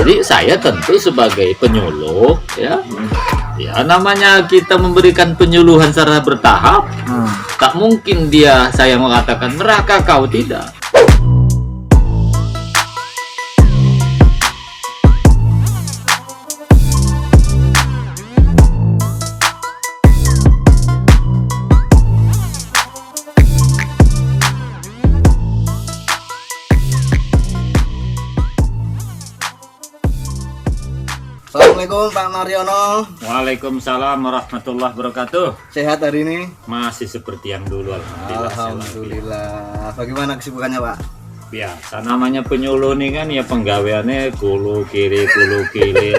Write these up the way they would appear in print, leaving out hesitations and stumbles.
Jadi saya tentu sebagai penyuluh ya, namanya kita memberikan penyuluhan secara bertahap, tak mungkin saya mengatakan neraka kau, tidak. Assalamualaikum Pak Mariono. Waalaikumsalam warahmatullahi wabarakatuh. Sehat hari ini? Masih seperti yang dulu, alhamdulillah. Alhamdulillah. Bagaimana kesibukannya Pak? Biasa namanya penyuluh nih kan, ya penggaweannya kulu kiri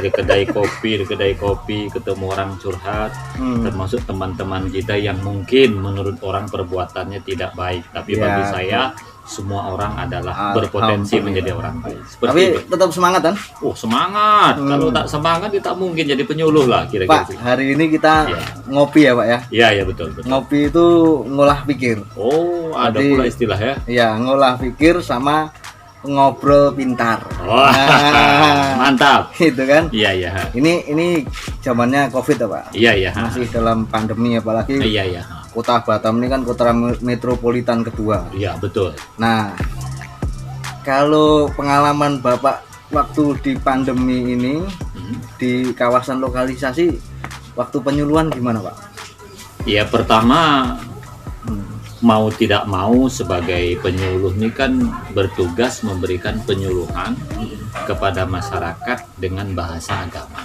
di kedai kopi, ketemu orang curhat, termasuk teman-teman kita yang mungkin menurut orang perbuatannya tidak baik, tapi bagi saya semua orang adalah berpotensi menjadi orang baik. Tapi tetap semangat kan? Oh semangat. Kalau tak semangat kita mungkin jadi penyuluh lah kira-kira. Pak, hari ini kita ngopi ya Pak ya? Iya betul. Ngopi itu ngolah pikir. Oh ada pula istilah ya? Iya, ngolah pikir sama ngobrol pintar. Oh, mantap. Itu kan? Iya. Ini zamannya COVID ya Pak? Iya. Masih dalam pandemi, apalagi Iya. Kota Batam ini kan kota metropolitan kedua. Iya betul. Nah, kalau pengalaman Bapak waktu di pandemi ini di kawasan lokalisasi, waktu penyuluhan gimana Pak? Ya pertama mau tidak mau sebagai penyuluh ini kan bertugas memberikan penyuluhan kepada masyarakat dengan bahasa agama.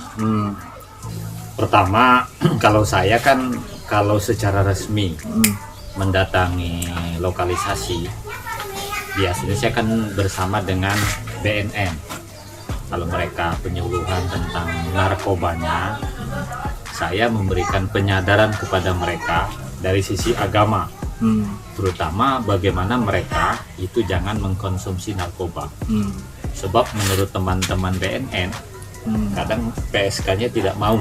Pertama kalau saya kan kalau secara resmi mendatangi lokalisasi, biasanya saya kan bersama dengan BNN. Kalau mereka penyuluhan tentang narkobanya, saya memberikan penyadaran kepada mereka dari sisi agama, terutama bagaimana mereka itu jangan mengkonsumsi narkoba. Sebab menurut teman-teman BNN, kadang PSK-nya tidak mau,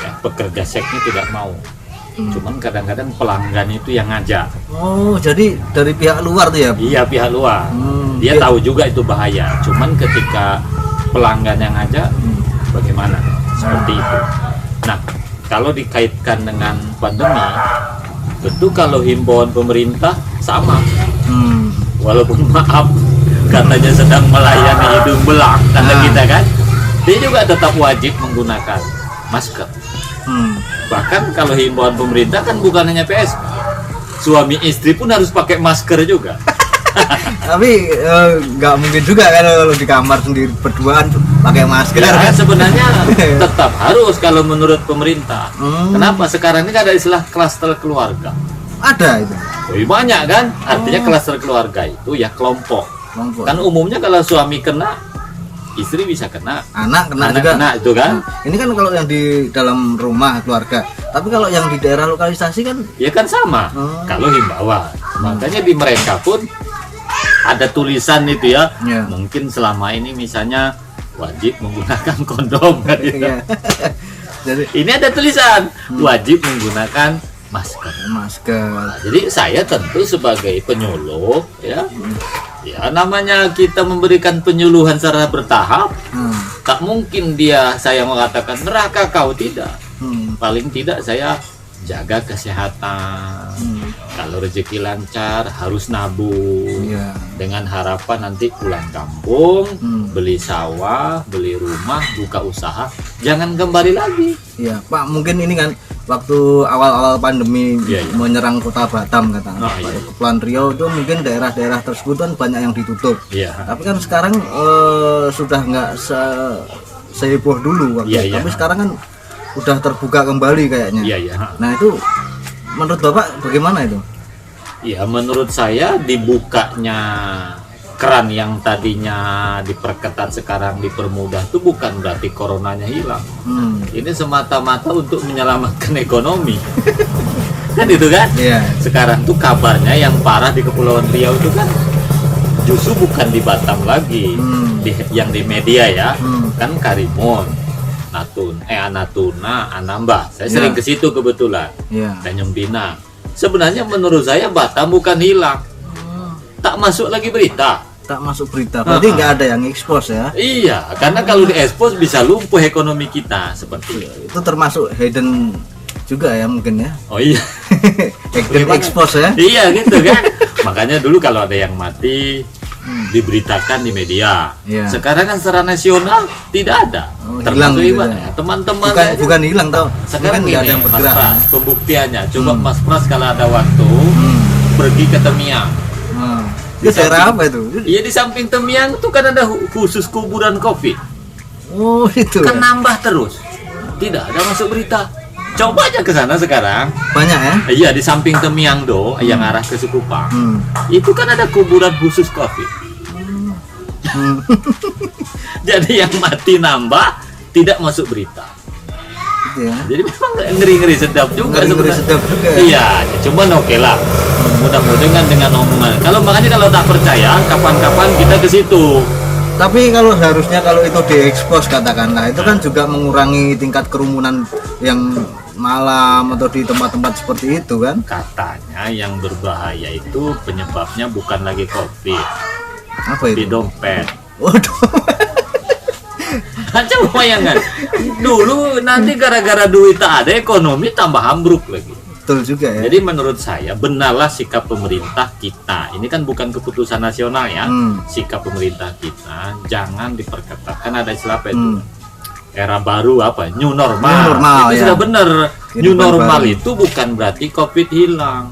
ya, pekerja seksnya tidak mau. Cuman kadang-kadang pelanggan itu yang ngajak. Oh, jadi dari pihak luar tuh ya? Iya, pihak luar. Dia tahu juga itu bahaya. Cuman ketika pelanggan yang ngajak, bagaimana? Seperti itu. Nah, kalau dikaitkan dengan pandemi, tentu kalau himbauan pemerintah sama. Walaupun maaf, katanya sedang melayani hidung belang, kata kita kan, dia juga tetap wajib menggunakan masker. Bahkan kalau himbauan pemerintah kan bukan hanya PS, suami istri pun harus pakai masker juga. Tapi nggak mungkin juga kan kalau di kamar sendiri berduaan pakai masker. Ya, kan sebenarnya tetap harus kalau menurut pemerintah. Kenapa? Sekarang ini ada istilah klaster keluarga. Ada itu. Oh, banyak kan? Artinya klaster keluarga itu ya kelompok. Kan umumnya kalau suami kena, istri bisa kena, anak juga kena itu kan. Ini kan kalau yang di dalam rumah keluarga, tapi kalau yang di daerah lokalisasi kan ya kan sama. Kalau himbauan, makanya di mereka pun ada tulisan itu ya. Mungkin selama ini misalnya wajib menggunakan kondom kan gitu. Jadi ini ada tulisan wajib menggunakan masker. Nah, jadi saya tentu sebagai penyuluh ya, namanya kita memberikan penyuluhan secara bertahap, tak mungkin saya mengatakan neraka kau, tidak. Paling tidak saya jaga kesehatan. Kalau rezeki lancar harus nabung, dengan harapan nanti pulang kampung, beli sawah, beli rumah, buka usaha, jangan kembali lagi. Ya Pak, mungkin ini kan waktu awal-awal pandemi menyerang kota Batam katanya, Kepulauan Riau itu mungkin daerah-daerah tersebut kan banyak yang ditutup. Tapi kan sekarang sudah nggak seheboh dulu waktu. Tapi sekarang kan udah terbuka kembali kayaknya. Nah itu menurut Bapak bagaimana itu? Ya menurut saya dibukanya keran yang tadinya diperketat sekarang dipermudah itu bukan berarti coronanya hilang. Ini semata-mata untuk menyelamatkan ekonomi. Kan itu kan? Sekarang tuh kabarnya yang parah di Kepulauan Riau itu kan justru bukan di Batam lagi, yang di media ya, kan Karimun, Natuna, Anambas. Saya sering ke situ kebetulan. Tanjung Pinang. Sebenarnya menurut saya Batam bukan hilang, tak masuk lagi berita. tak masuk berita. Berarti nggak ada yang expose ya? Iya, karena kalau diekspos bisa lumpuh ekonomi kita seperti itu. Itu termasuk hidden juga ya mungkin ya? Oh iya. Hidden expose ya? Iya gitu kan. Makanya dulu kalau ada yang mati diberitakan di media. Iya. Sekarang kan secara nasional tidak ada. Hilang Termasuk gitu Iwan ya. Teman-teman Bukan hilang tau. sekarang nggak ada ini yang Mas bergerak. Pras, pembuktiannya. Coba Mas Pras kalau ada waktu pergi ke Temiang. Itu daerah apa itu? Iya, di samping Temiang itu kan ada khusus kuburan Covid. Oh itu. Kan nambah terus. Tidak ada masuk berita. Coba aja ke sana sekarang. Banyak ya? Iya, di samping Temiang yang arah ke Sukupang. Itu kan ada kuburan khusus Covid. Jadi yang mati nambah, tidak masuk berita. Gitu ya. Jadi memang ngeri-ngeri sedap juga Ngeri-ngeri sebenarnya. sedap juga. Iya, cuman oke lah. Mudah-mudahan dengan omongan. Makanya kalau tak percaya, kapan-kapan kita ke situ. Tapi kalau harusnya kalau itu diekspos katakanlah, itu kan juga mengurangi tingkat kerumunan yang malam atau di tempat-tempat seperti itu kan? Katanya yang berbahaya itu penyebabnya bukan lagi Covid, Apa di itu? dompet. Waduh. Coba bayangkan, dulu nanti gara-gara duit tak ada, ekonomi tambah ambruk lagi. Betul juga ya. Jadi menurut saya benarlah sikap pemerintah kita. Ini kan bukan keputusan nasional ya. Sikap pemerintah kita jangan diperketat. Kan ada istilah apa itu? Era baru apa? New normal. New normal, itu ya. sudah benar. Kehidupan New normal baru. itu bukan berarti Covid hilang.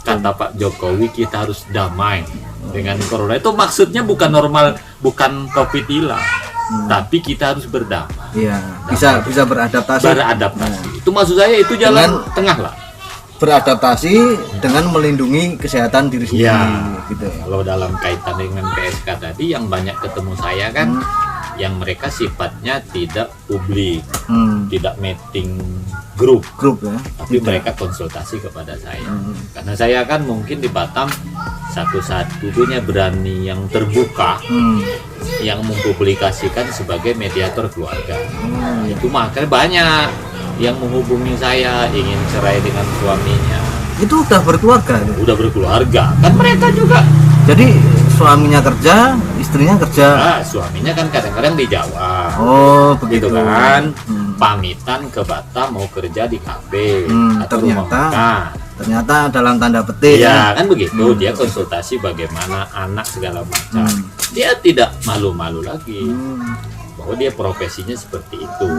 Kata Pak Jokowi kita harus damai dengan corona. Itu maksudnya bukan normal, bukan Covid hilang. Tapi kita harus berdamai. Iya, bisa beradaptasi. Beradaptasi. Itu maksud saya itu jalan tengah lah. Beradaptasi dengan melindungi kesehatan diri sendiri gitu ya. Kalau dalam kaitan dengan PSK tadi yang banyak ketemu saya kan yang mereka sifatnya tidak publik, tidak meeting grup ya. tapi mereka konsultasi kepada saya. Karena saya kan mungkin di Batam satu-satunya berani yang terbuka yang mempublikasikan sebagai mediator keluarga. Itu makanya banyak yang menghubungi saya ingin cerai dengan suaminya. Itu udah berkeluarga itu? Udah berkeluarga kan mereka juga. Jadi suaminya kerja, istrinya kerja. Nah, suaminya kan kadang-kadang di Jawa. Oh begitu Gitu kan. Pamitan ke Batam mau kerja di kafe atau rumah makan. Ternyata dalam tanda petik ya kan begitu. Dia konsultasi bagaimana anak segala macam. Dia tidak malu-malu lagi bahwa dia profesinya seperti itu.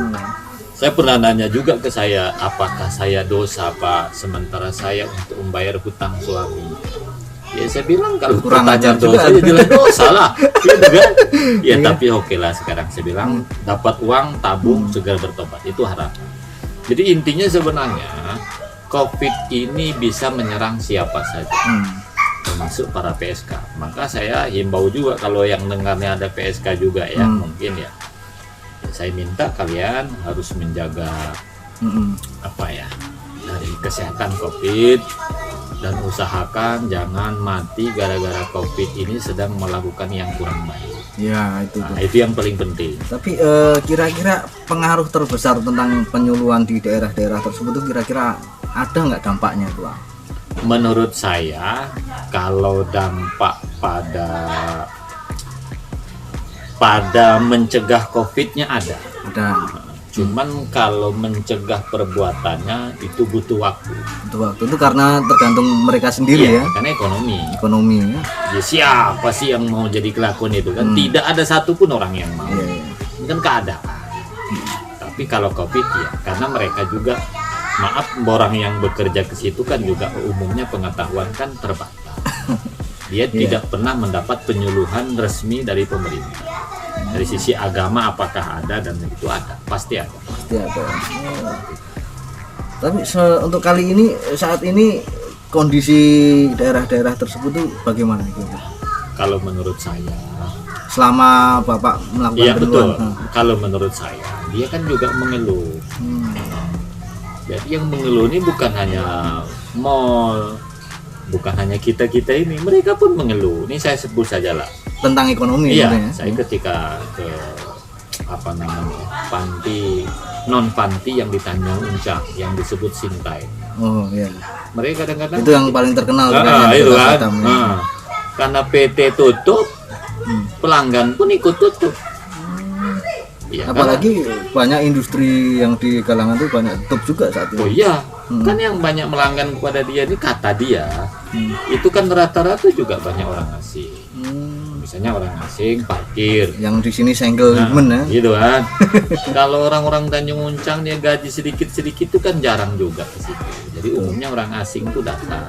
Saya pernah nanya juga ke saya, apakah saya dosa Pak sementara saya untuk membayar hutang suami. Ya saya bilang kalau pertanyaan dosa ya jelas dosa lah, gitu kan? Ya tapi oke lah sekarang saya bilang dapat uang tabung segera bertobat itu harapan. Jadi intinya sebenarnya Covid ini bisa menyerang siapa saja, termasuk para PSK. Maka saya himbau juga kalau yang dengarnya ada PSK juga ya mungkin ya. Saya minta kalian harus menjaga apa ya dari kesehatan Covid dan usahakan jangan mati gara-gara Covid ini sedang melakukan yang kurang baik. Ya itu. Nah, itu yang paling penting. Tapi kira-kira pengaruh terbesar tentang penyuluhan di daerah-daerah tersebut itu kira-kira ada nggak dampaknya tuh? Menurut saya kalau dampak pada mencegah Covid-nya ada. Cuman kalau mencegah perbuatannya itu butuh waktu. Itu karena tergantung mereka sendiri ya. Karena ekonomi ya. Ya siapa sih yang mau jadi kelakon itu kan? Tidak ada satupun orang yang mau. Ini kan keadaan. Tapi kalau Covid ya, karena mereka juga maaf orang yang bekerja ke situ kan juga umumnya pengetahuan kan terbatas. Dia tidak pernah mendapat penyuluhan resmi dari pemerintah. Dari sisi agama apakah ada dan itu ada, pasti ada. Tapi untuk kali ini saat ini kondisi daerah-daerah tersebut tuh bagaimana gitu? Kalau menurut saya selama Bapak melakukan iya betul. Kalau menurut saya dia kan juga mengeluh. Jadi yang mengeluh ini bukan hanya mall, bukan hanya kita ini, mereka pun mengeluh. Ini saya sebut saja lah tentang ekonomi. Iya, saya ketika ke panti non panti yang di Tanjung Uncang yang disebut Sintai. Oh iya. Mereka kadang-kadang itu yang paling terkenal itu kan. Karena PT tutup, pelanggan pun ikut tutup. Ya, apalagi banyak industri yang di kalangan itu banyak tutup juga saat ini. Oh iya, kan yang banyak melanggan kepada dia ini kata dia, itu kan rata-rata juga banyak orang asing. Misalnya orang asing parkir. Yang di sini single ya. Gitu kan. Kalau orang-orang Tanjung Uncang dia gaji sedikit-sedikit itu kan jarang juga ke situ. Jadi umumnya orang asing tuh datang.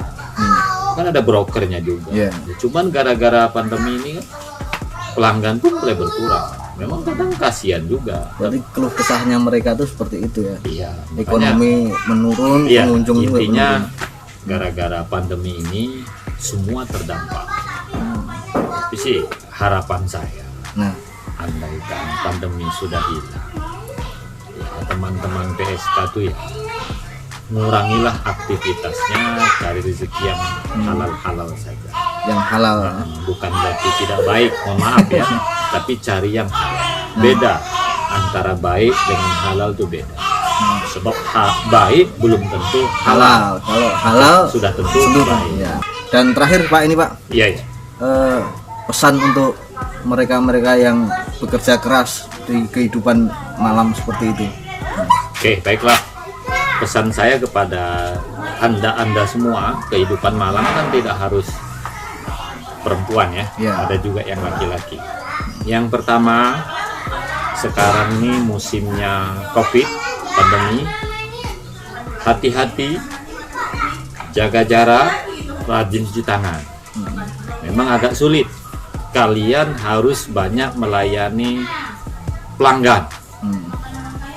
Kan ada brokernya juga. Cuman gara-gara pandemi ini pelanggan pun mulai berkurang. Memang kadang kasihan juga. Jadi keluh kesahnya mereka tuh seperti itu ya. Iya. Ekonomi menurun, iya, pengunjung juga intinya menurun. Gara-gara pandemi ini semua terdampak. Tapi sih harapan saya, andaikan pandemi sudah hilang, ya teman-teman PSK tuh ya ngurangilah aktivitasnya, cari rezeki yang halal-halal saja. Yang halal. Bukan berarti tidak baik, mohon maaf ya. Tapi cari yang halal. Beda antara baik dengan halal itu beda. Sebab baik belum tentu halal. Kalau halal sudah tentu baik. Ya. Dan terakhir Pak ini Pak. Iya. Pesan untuk mereka-mereka yang bekerja keras di kehidupan malam seperti itu. Oke, baiklah. Pesan saya kepada anda semua, kehidupan malam kan tidak harus perempuan ya. Ada juga yang laki-laki. Yang pertama, sekarang ini musimnya COVID, pandemi. Hati-hati, jaga jarak, rajin cuci tangan. Memang agak sulit. Kalian harus banyak melayani pelanggan.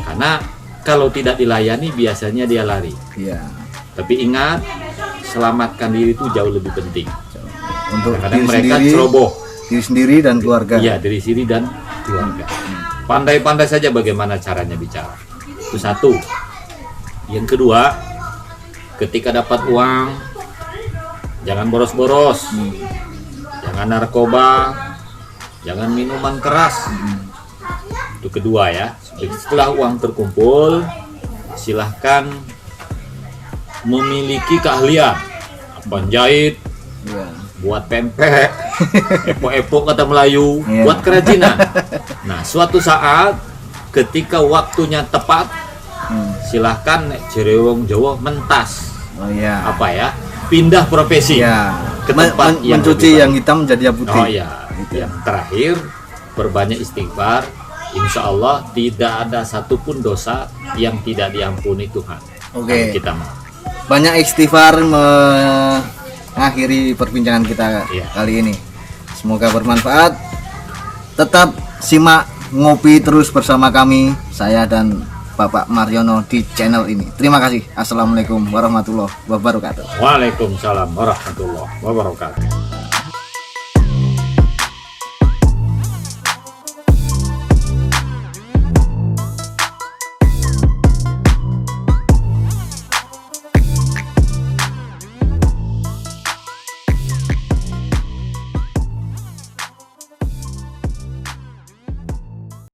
Karena kalau tidak dilayani biasanya dia lari. Tapi ingat, selamatkan diri itu jauh lebih penting. Untuk kadang mereka ceroboh. Diri sendiri dan keluarga. Iya, diri sendiri dan keluarga. Pandai-pandai saja bagaimana caranya bicara. Itu satu. Yang kedua, ketika dapat uang, jangan boros-boros. Jangan narkoba, jangan minuman keras. Itu kedua ya. Setelah uang terkumpul, silahkan memiliki keahlian. Penjahit, buat pempek, epok-epok kata Melayu, buat kerajinan. Nah, suatu saat ketika waktunya tepat, silahkan cerewong Jawa mentas. Apa ya? Pindah profesi. Ke tempat yang mencuci yang hitam menjadi yang putih. Oh iya. Yang terakhir, perbanyak istighfar. Insya Allah tidak ada satupun dosa yang tidak diampuni Tuhan. Kalau kita mau. Banyak istighfar mengakhiri perbincangan kita kali ini. Semoga bermanfaat. Tetap simak ngopi terus bersama kami, saya dan Bapak Mariono di channel ini. Terima kasih. Assalamualaikum warahmatullahi wabarakatuh. Waalaikumsalam warahmatullahi wabarakatuh.